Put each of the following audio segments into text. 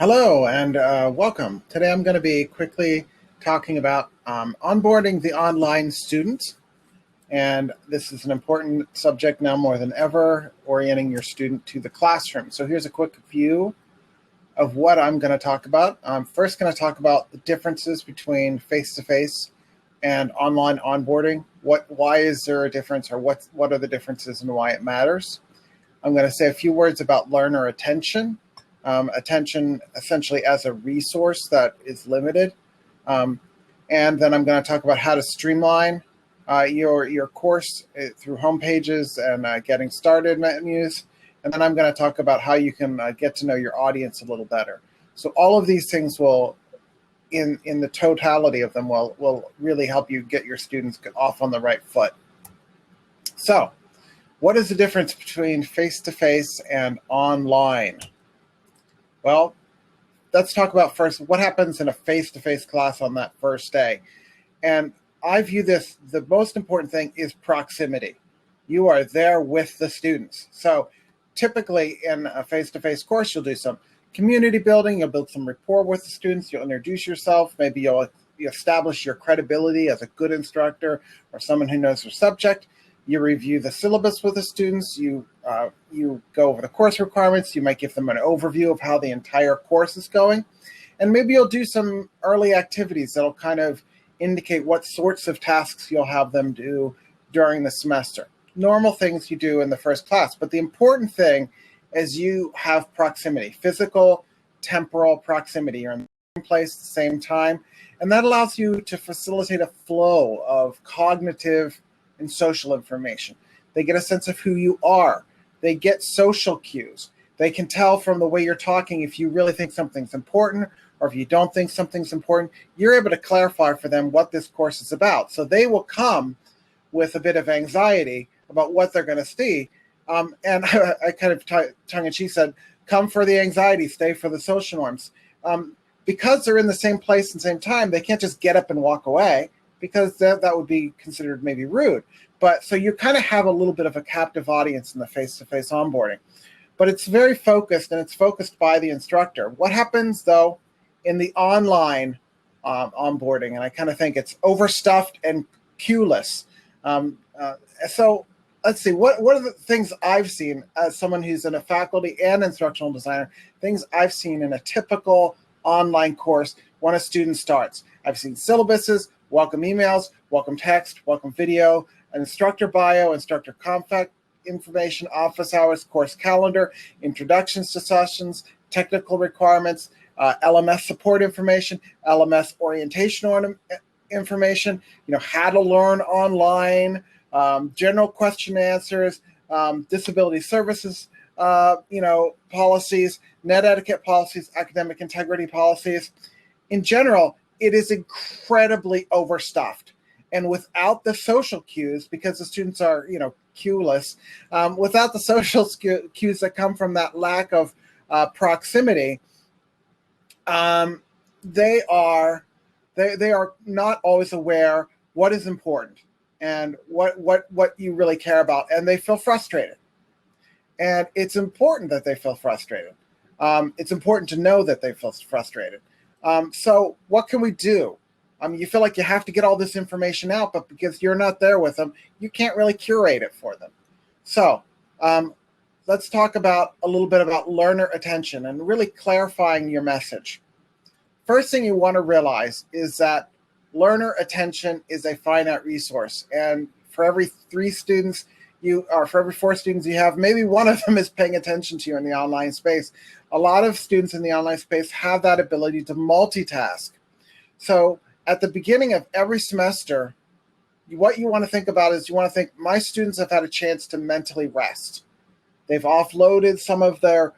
Hello and welcome. Today I'm going to be quickly talking about onboarding the online student. And this is an important subject now more than ever, orienting your student to the classroom. So here's a quick view of what I'm going to talk about. I'm first going to talk about the differences between face-to-face and online onboarding. Why is there a difference, or what are the differences and why it matters? I'm going to say a few words about learner attention. Attention essentially as a resource that is limited. And then I'm going to talk about how to streamline your course through home pages and getting started menus. And then I'm going to talk about how you can get to know your audience a little better. So all of these things will, in the totality of them, will really help you get your students off on the right foot. So what is the difference between face-to-face and online? Well, let's talk about first what happens in a face-to-face class on that first day. And I view this, the most important thing is proximity. You are there with the students. So typically in a face-to-face course, you'll do some community building, you'll build some rapport with the students, you'll introduce yourself, maybe you establish your credibility as a good instructor or someone who knows their subject. You review the syllabus with the students, you go over the course requirements, you might give them an overview of how the entire course is going, and maybe you'll do some early activities that'll kind of indicate what sorts of tasks you'll have them do during the semester. Normal things you do in the first class, but the important thing is you have proximity, physical, temporal proximity. You're in the same place at the same time, and that allows you to facilitate a flow of cognitive and social information. They get a sense of who you are. They get social cues. They can tell from the way you're talking if you really think something's important or if you don't think something's important. You're able to clarify for them what this course is about. So they will come with a bit of anxiety about what they're going to see. And I kind of tongue-in-cheek said, come for the anxiety, stay for the social norms. Because they're in the same place and same time, they can't just get up and walk away, because that would be considered maybe rude. But so you kind of have a little bit of a captive audience in the face-to-face onboarding. But it's very focused, and it's focused by the instructor. What happens, though, in the online onboarding? And I kind of think it's overstuffed and cueless. So let's see, what are the things I've seen as someone who's in a faculty and instructional designer, things I've seen in a typical online course when a student starts. I've seen syllabuses, welcome emails, welcome text, welcome video, an instructor bio, instructor contact information, office hours, course calendar, introductions to sessions, technical requirements, LMS support information, LMS orientation information, how to learn online, general question and answers, disability services, policies, net etiquette policies, academic integrity policies. In general, it is incredibly overstuffed. And without the social cues, because the students are, cueless, without the social cues that come from that lack of proximity, they are not always aware what is important and what you really care about, and they feel frustrated. And it's important that they feel frustrated. It's important to know that they feel frustrated. So what can we do? You feel like you have to get all this information out, but because you're not there with them, you can't really curate it for them. So let's talk a little bit about learner attention and really clarifying your message. First thing you want to realize is that learner attention is a finite resource. And for every 3 students for every 4 students you have, maybe one of them is paying attention to you in the online space. A lot of students in the online space have that ability to multitask. So at the beginning of every semester, what you want to think about is you want to think, my students have had a chance to mentally rest. They've offloaded some of the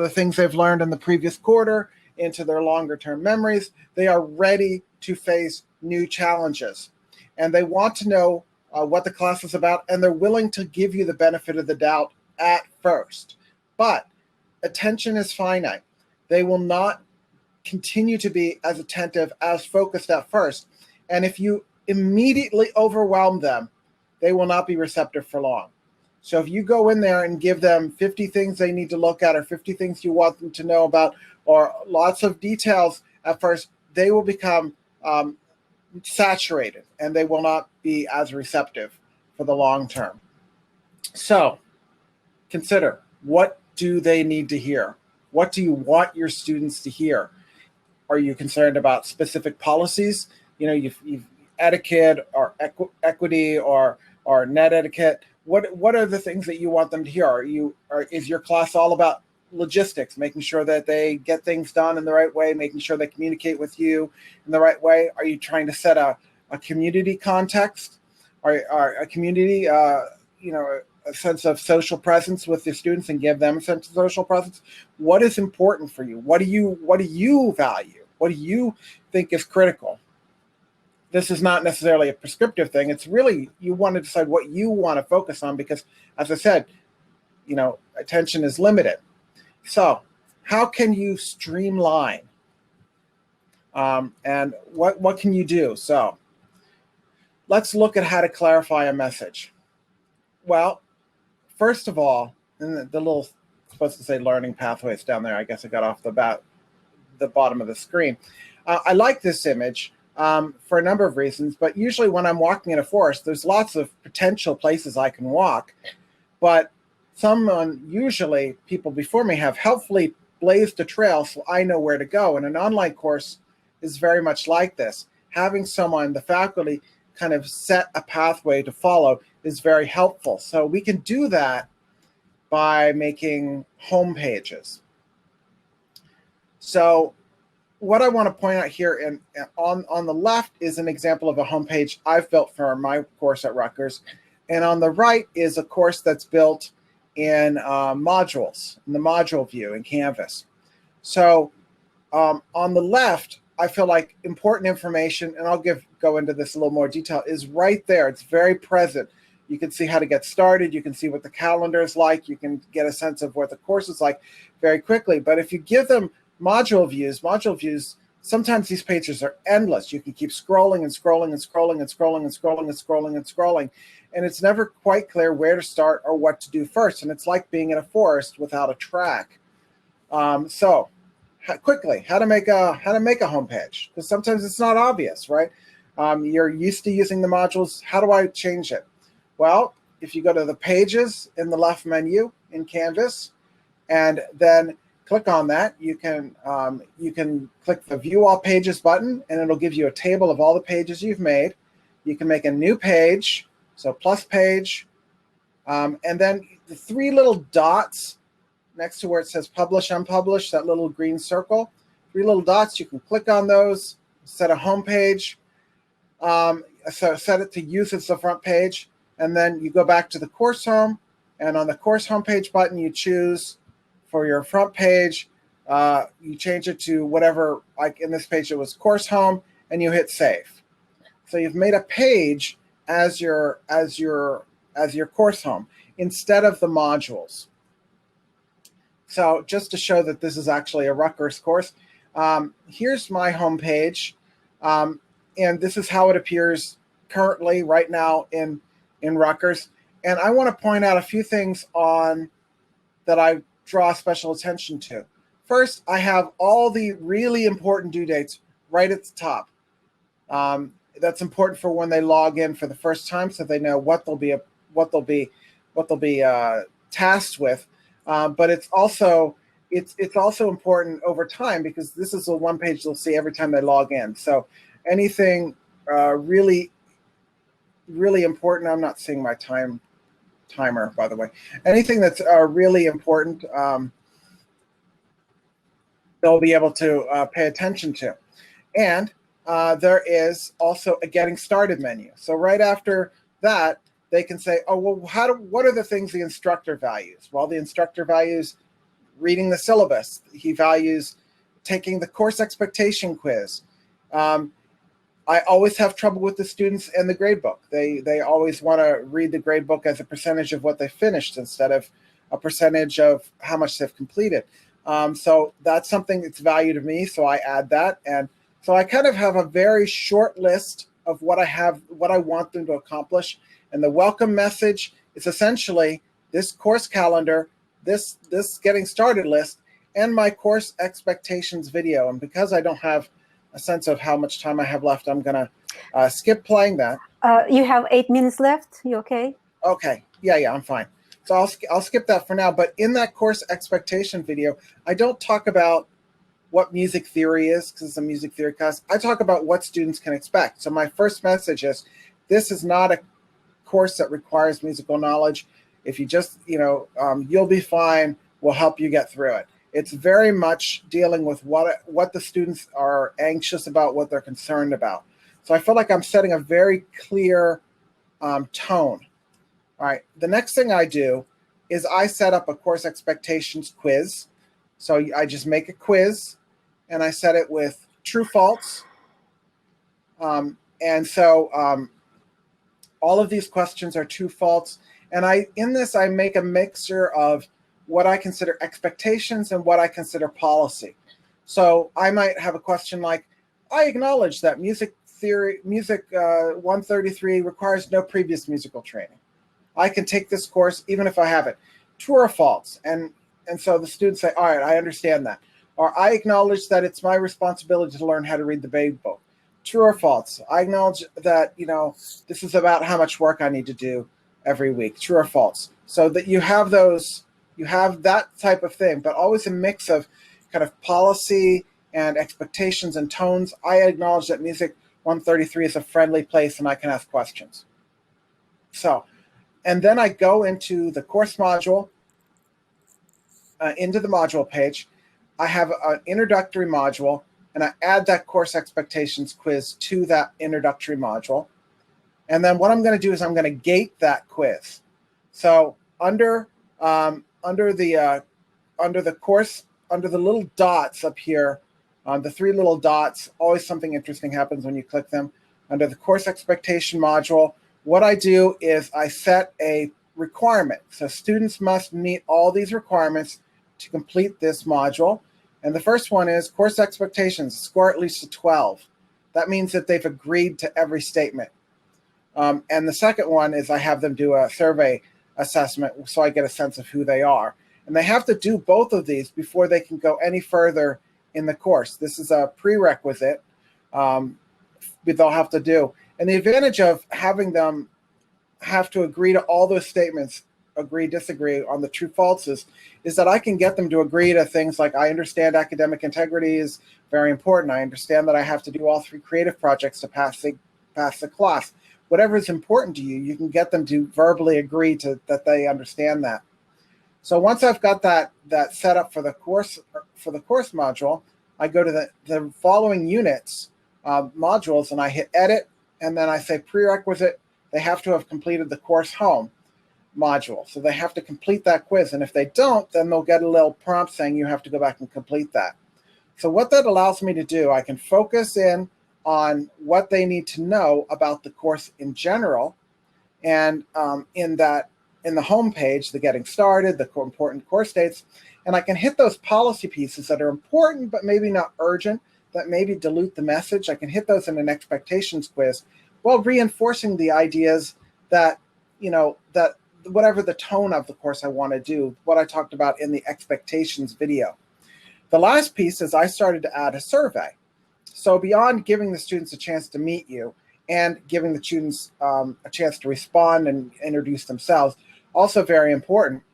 things they've learned in the previous quarter into their longer term memories. They are ready to face new challenges, and they want to know what the class is about, and they're willing to give you the benefit of the doubt at first. But attention is finite. They will not continue to be as attentive, as focused at first. And if you immediately overwhelm them, they will not be receptive for long. So if you go in there and give them 50 things they need to look at, or 50 things you want them to know about, or lots of details at first, they will become saturated and they will not be as receptive for the long term. So consider, what do they need to hear? What do you want your students to hear? Are you concerned about specific policies? You've etiquette or equity or net etiquette. What are the things that you want them to hear? Is your class all about logistics, making sure that they get things done in the right way, making sure they communicate with you in the right way? Are you trying to set a community context, or a community, a sense of social presence with your students, and give them a sense of social presence? What is important for you? What do you value? What do you think is critical? This is not necessarily a prescriptive thing. It's really, you want to decide what you want to focus on, because, as I said, attention is limited. So how can you streamline? And what can you do? So let's look at how to clarify a message. Well, first of all, and the little, supposed to say learning pathways down there, I guess I got off the bottom of the screen. I like this image for a number of reasons, but usually when I'm walking in a forest, there's lots of potential places I can walk, but usually people before me have helpfully blazed a trail so I know where to go. And an online course is very much like this. Having someone, the faculty, kind of set a pathway to follow is very helpful. So we can do that by making home pages. So what I want to point out here on the left is an example of a homepage I've built for my course at Rutgers. And on the right is a course that's built in modules, in the module view in Canvas. So on the left, I feel like important information, and I'll go into this a little more detail, is right there. It's very present. You can see how to get started. You can see what the calendar is like. You can get a sense of what the course is like very quickly. But if you give them module views, sometimes these pages are endless. You can keep scrolling and scrolling and scrolling and scrolling and scrolling and scrolling and scrolling. And it's never quite clear where to start or what to do first. And it's like being in a forest without a track. So quickly, how to make a homepage, because sometimes it's not obvious, right? You're used to using the modules. How do I change it? Well, if you go to the pages in the left menu in Canvas, and then click on that, you can click the View All Pages button, and it'll give you a table of all the pages you've made. You can make a new page, so plus page, and then the three little dots next to where it says Publish, Unpublished, that little green circle, three little dots, you can click on those, set a home page, so set it to use as the front page, and then you go back to the course home, and on the course homepage button, you choose for your front page, you change it to whatever, like in this page, it was course home, and you hit save. So you've made a page as your course home instead of the modules. So just to show that this is actually a Rutgers course, here's my home page, and this is how it appears currently right now in Rutgers. And I want to point out a few things that I draw special attention to. First, I have all the really important due dates right at the top. That's important for when they log in for the first time, so they know what they'll be tasked with. But it's also important over time, because this is the one page they'll see every time they log in. So anything really important, I'm not seeing my timer, by the way. Anything that's really important, they'll be able to pay attention to. And there is also a Getting Started menu. So right after that, they can say, oh, well, what are the things the instructor values? Well, the instructor values reading the syllabus. He values taking the course expectation quiz. I always have trouble with the students and the grade book. They always want to read the grade book as a percentage of what they finished instead of a percentage of how much they've completed. So that's something that's value to me, so I add that. And so I kind of have a very short list of what I want them to accomplish. And the welcome message is essentially this course calendar, this getting started list, and my course expectations video. And because I don't have a sense of how much time I have left, I'm going to skip playing that. You have 8 minutes left. You okay? Okay. Yeah, I'm fine. So I'll skip that for now. But in that course expectation video, I don't talk about what music theory is, because it's a music theory class. I talk about what students can expect. So my first message is, this is not a course that requires musical knowledge. If you just, you'll be fine. We'll help you get through it. It's very much dealing with what the students are anxious about, what they're concerned about. So I feel like I'm setting a very clear tone. All right. The next thing I do is I set up a course expectations quiz. So I just make a quiz, and I set it with true, false. And so all of these questions are true, false. And in this, I make a mixture of what I consider expectations and what I consider policy. So I might have a question like, I acknowledge that music 133 requires no previous musical training. I can take this course even if I have it. True or false? And so the students say, all right, I understand that. Or I acknowledge that it's my responsibility to learn how to read the baby book. True or false? I acknowledge that, this is about how much work I need to do every week. True or false? So that you have that type of thing, but always a mix of kind of policy and expectations and tones. I acknowledge that Music 133 is a friendly place and I can ask questions. So, and then I go into the course module, into the module page. I have an introductory module, and I add that course expectations quiz to that introductory module. And then what I'm going to do is I'm going to gate that quiz. So under the course, under the little dots up here, the 3 little dots, always something interesting happens when you click them. Under the course expectation module, what I do is I set a requirement. So students must meet all these requirements to complete this module. And the first one is course expectations, score at least a 12. That means that they've agreed to every statement. And the second one is I have them do a survey assessment so I get a sense of who they are. And they have to do both of these before they can go any further in the course. This is a prerequisite that they'll have to do. And the advantage of having them have to agree to all those statements, agree, disagree on the true falses, is that I can get them to agree to things like, I understand academic integrity is very important. I understand that I have to do all 3 creative projects to pass the class. Whatever is important to you, you can get them to verbally agree to that they understand that. So once I've got that set up for the course module, I go to the following units modules, and I hit edit, and then I say prerequisite. They have to have completed the course home module. So they have to complete that quiz. And if they don't, then they'll get a little prompt saying you have to go back and complete that. So what that allows me to do, I can focus in on what they need to know about the course in general. And in the home page, the getting started, the important course dates, and I can hit those policy pieces that are important but maybe not urgent, that maybe dilute the message. I can hit those in an expectations quiz while reinforcing the ideas that, that whatever the tone of the course I want to do, what I talked about in the expectations video. The last piece is I started to add a survey. So beyond giving the students a chance to meet you and giving the students a chance to respond and introduce themselves, also very important,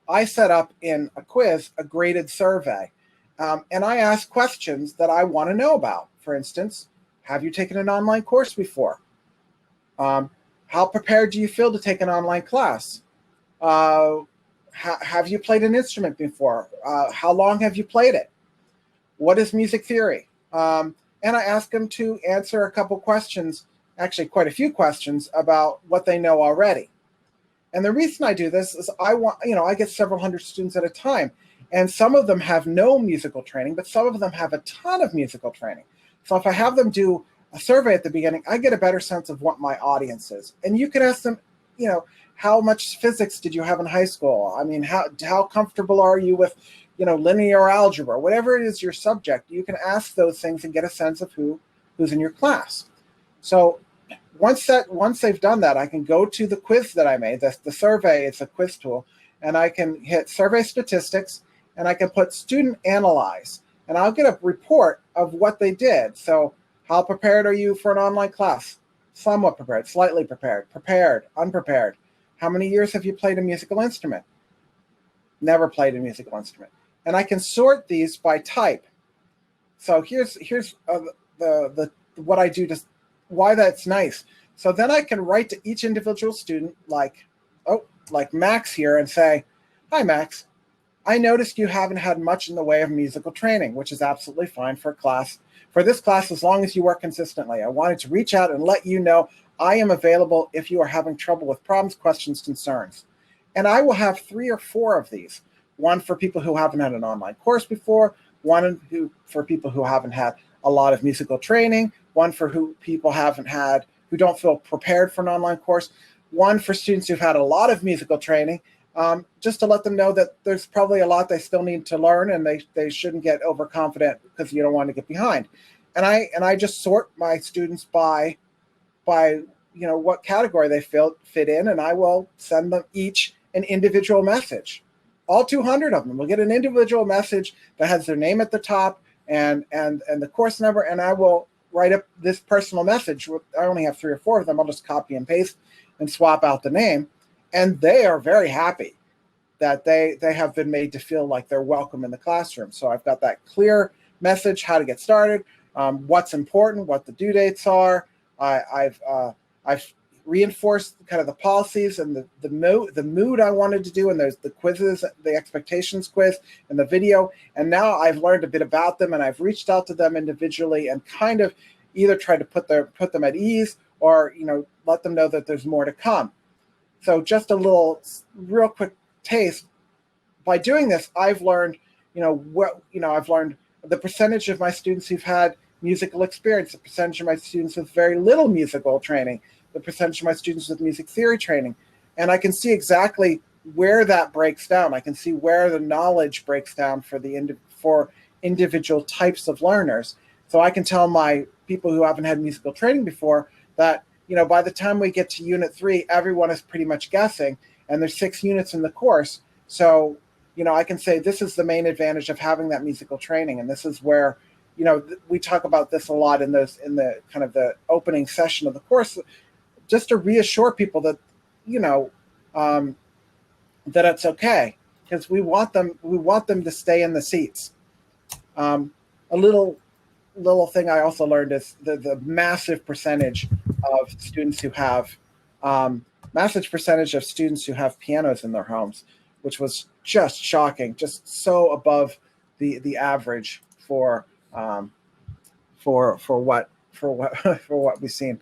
I set up in a quiz a graded survey. And I ask questions that I want to know about. For instance, have you taken an online course before? How prepared do you feel to take an online class? Have you played an instrument before? How long have you played it? What is music theory? And I ask them to answer a couple questions, actually quite a few questions about what they know already. And the reason I do this is I get several hundred students at a time. And some of them have no musical training, but some of them have a ton of musical training. So if I have them do a survey at the beginning, I get a better sense of what my audience is. And you can ask them, how much physics did you have in high school? I mean, how comfortable are you with, linear algebra? Whatever it is your subject, you can ask those things and get a sense of who's in your class. So once they've done that, I can go to the quiz that I made. The survey is a quiz tool, and I can hit survey statistics, and I can put student analyze, and I'll get a report of what they did. So how prepared are you for an online class? Somewhat prepared, slightly prepared, prepared, unprepared. How many years have you played a musical instrument? Never played a musical instrument. And I can sort these by type. So here's the what I do, just why that's nice. So then I can write to each individual student, like Max here, and say, hi Max, I noticed you haven't had much in the way of musical training, which is absolutely fine for this class, as long as you work consistently. I wanted to reach out and let you know I am available if you are having trouble with problems, questions, concerns. And I will have 3 or 4 of these. One for people who haven't had an online course before, one for people who haven't had a lot of musical training, one for people who don't feel prepared for an online course, one for students who've had a lot of musical training, just to let them know that there's probably a lot they still need to learn, and they shouldn't get overconfident because you don't want to get behind. And I just sort my students by what category they fit in, and I will send them each an individual message. All 200 of them will get an individual message that has their name at the top and the course number, and I will write up this personal message. I only have 3 or 4 of them. I'll just copy and paste and swap out the name, and they are very happy that they have been made to feel like they're welcome in the classroom. So I've got that clear message, how to get started, what's important, what the due dates are. I've reinforced kind of the policies and the mood I wanted to do, and there's the quizzes, the expectations quiz and the video. And now I've learned a bit about them, and I've reached out to them individually and kind of either tried to put them at ease or let them know that there's more to come. So just a real quick taste. By doing this, I've learned I've learned the percentage of my students who've had musical experience, the percentage of my students with very little musical training, the percentage of my students with music theory training. And I can see exactly where that breaks down. I can see where the knowledge breaks down for individual types of learners. So I can tell my people who haven't had musical training before that, by the time we get to Unit 3, everyone is pretty much guessing, and there's 6 units in the course. So, I can say this is the main advantage of having that musical training. And this is where, we talk about this a lot in the kind of the opening session of the course, just to reassure people that, that it's okay, because we want them to stay in the seats. A little thing I also learned is the massive percentage of students who have pianos in their homes, which was just shocking, just so above the average for what we've seen.